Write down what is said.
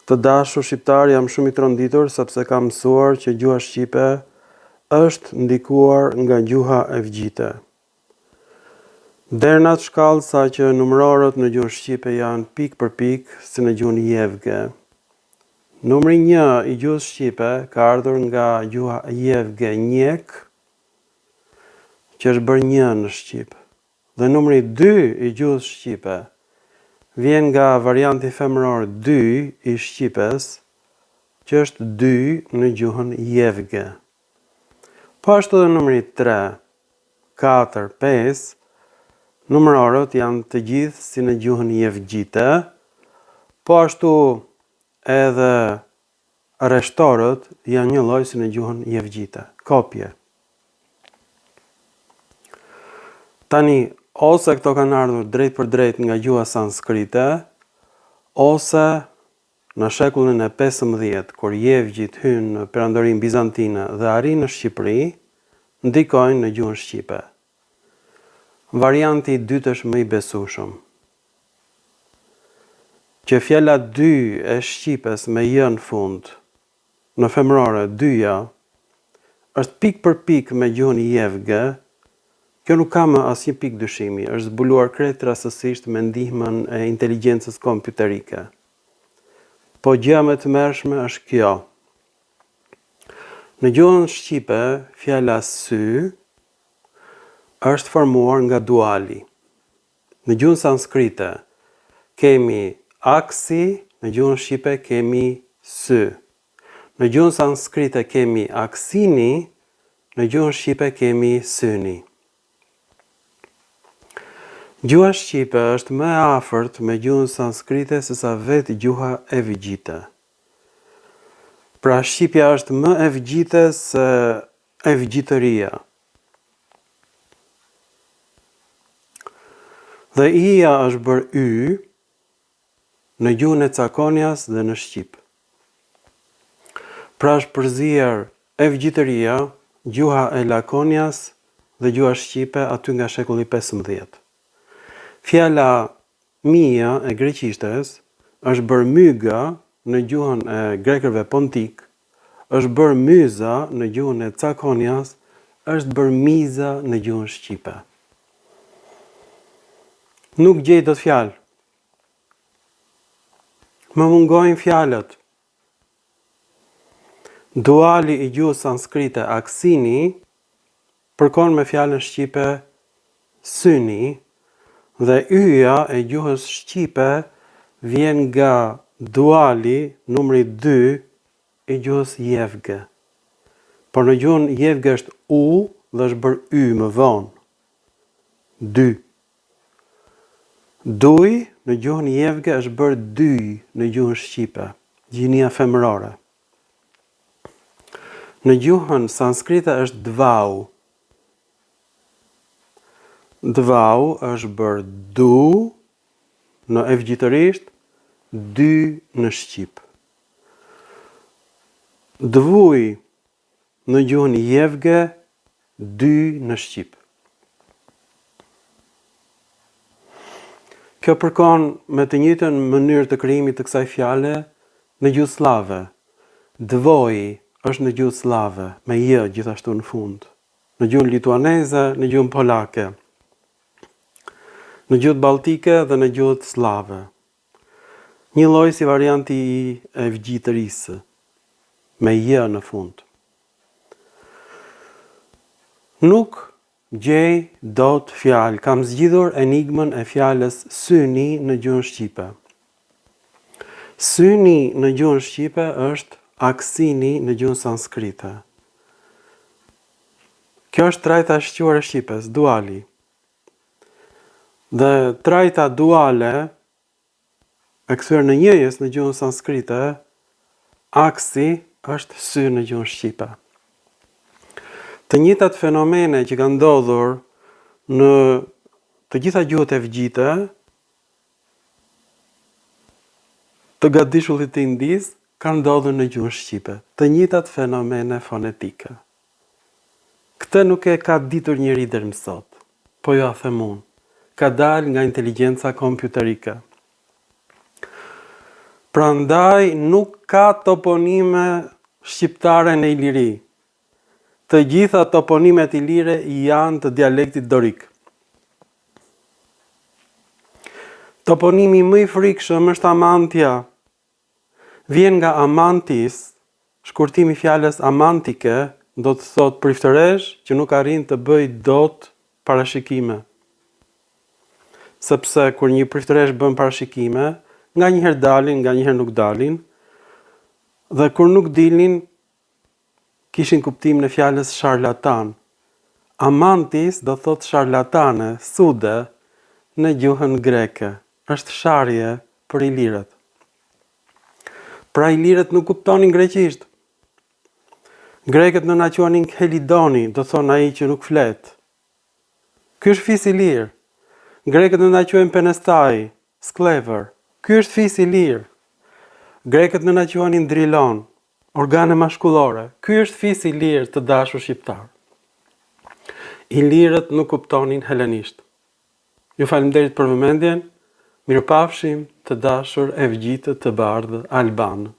Të dashur shqiptar, jam shumë i tronditur sepse kam mësuar që gjuha shqipe është ndikuar nga gjuha evgjite. Deri në atë shkallë sa që numërorët në gjuhën shqipe janë pik për pik si në gjuhën jevge. Numri 1 i gjuhës shqipe ka ardhur nga gjuha jevge njek, që është bërë 1 në shqip. Dhe numri 2 i gjuhës shqipe vjen nga varianti femëror 2 i shqipes, që është 2 në gjuhën jevge. Po ashtu dhe numri 3, 4, 5, numërorët janë të gjithë si në gjuhën jevgjite, po ashtu edhe rreshtorët janë një lloj si në gjuhën jevgjite, kopje. Tani, ose këto kanë ardhur drejt për drejt nga gjuha sanskrite, ose në shekullin e 15, kur jevgjit hynë në perandorin bizantine dhe arrin në Shqipëri, ndikojnë në gjuhën shqipe. Varianti i dytë është më i besueshëm. Që fjala 2 e shqipes me j në fund, në femërore 2-ja, është pik për pik me gjuhën jevge. Kjo nuk ka më asnjë pikë dyshimi, është zbuluar krejt rastësisht me ndihmën e inteligjencës kompjuterike. Po gjëja më e tmerrshme është kjo. Në gjuhën shqipe, fjala sy është formuar nga duali. Në gjuhën sanskrite kemi aksi, në gjuhën shqipe kemi sy. Në gjuhën sanskrite kemi aksini, në gjuhën shqipe kemi syni. Gjuha shqipe është më e afërt me gjuhën sanskrite sesa vetë gjuha evgjite. Pra shqipja është më evgjite se evgjitëria. Dhe i-ja është bërë y në gjuhën e cakonjas dhe në shqip. Pra është përzier evgjitëria, gjuha e lakonjas dhe gjuha shqipe aty nga shekulli 15. Fjala mia e greqishtes është bërë myga në gjuhën e grekërve pontik, është bërë myza në gjuhën e cakonjas, është bërë miza në gjuhën shqipe. Nuk gjej dot fjalë. Më mungojnë fjalët. Duali i gjuhës sanskrite aksini përkon me fjalën shqipe syni, dhe y-ja e gjuhës shqipe vjen nga duali numri 2 i gjuhës jevge. Por në gjuhën jevge është u dhe është bërë y më vonë. 2. Duj në gjuhën jevge është bërë dy në gjuhën shqipe, gjinia femërore. Në gjuhën sanskrite është dvau. Dvau është bërë du në evgjitërisht, dy në shqip. Dvuj në gjuhën jevge, dy në shqip. Kjo përkon me të njëjtën mënyrë të krijimit të kësaj fjale në gjuhë slave. Dvoj është në gjuhë slave, me j gjithashtu në fund. Në gjuhën lituaneze, në gjuhën polake. Në gjuhët baltike dhe në gjuhët slave. Një lloj si varianti i evgjitërisë, me j në fund. Nuk gjej dot fjalë, kam zgjidhur enigmën e fjalës syni në gjuhën shqipe. Syni në gjuhën shqipe është aksini në gjuhën sanskrite. Kjo është trajta shquar e shqipes, duali. Dhe trajta duale e kthyer në njëjës në gjuhën sanskrite, aksi është sy në gjuhën shqipe. Të njëjtat fenomene që kanë ndodhur në të gjitha gjuhët evgjite të gatishullit të Indis kanë ndodhur në gjuhën shqipe. Të njëjtat fenomene fonetike. Këtë nuk e ka ditur njeri deri më sot, po jo a them unë. Ka dalë nga inteligjenca kompjuterike. Prandaj nuk ka toponime shqiptare në Iliri. Të gjitha toponimet ilire janë të dialektit dorik. Toponimi më i frikshëm është Amantja. Vjen nga Amantis, shkurtimi i fjalës amantike, do të thotë priftëresh që nuk arrin të bëj dot parashikime. Sepse kur një priftëresh bën parashikime, nga njëherë dalin, nga njëherë nuk dalin, dhe kur nuk dilin, kishin kuptim në fjalës sharlatan. Amantis do thot sharlatane, sude, në gjuhën greke. Është sharje për ilirët. Pra ilirët nuk kuptonin greqisht. Grekët në na quanin Helidoni, do thon ai që nuk flet. Ky është fis i lirë. Grekët në na quajnë Penestai, sklever. Ky është fis i lirë. Grekët në na quanin Drilon, organe mashkullore. Ky është fis i lirë të dashur shqiptar. Ilirët nuk kuptonin helenisht. Ju faleminderit për vëmendjen. Mirupafshim të dashur evgjitët të bardhë Albanë.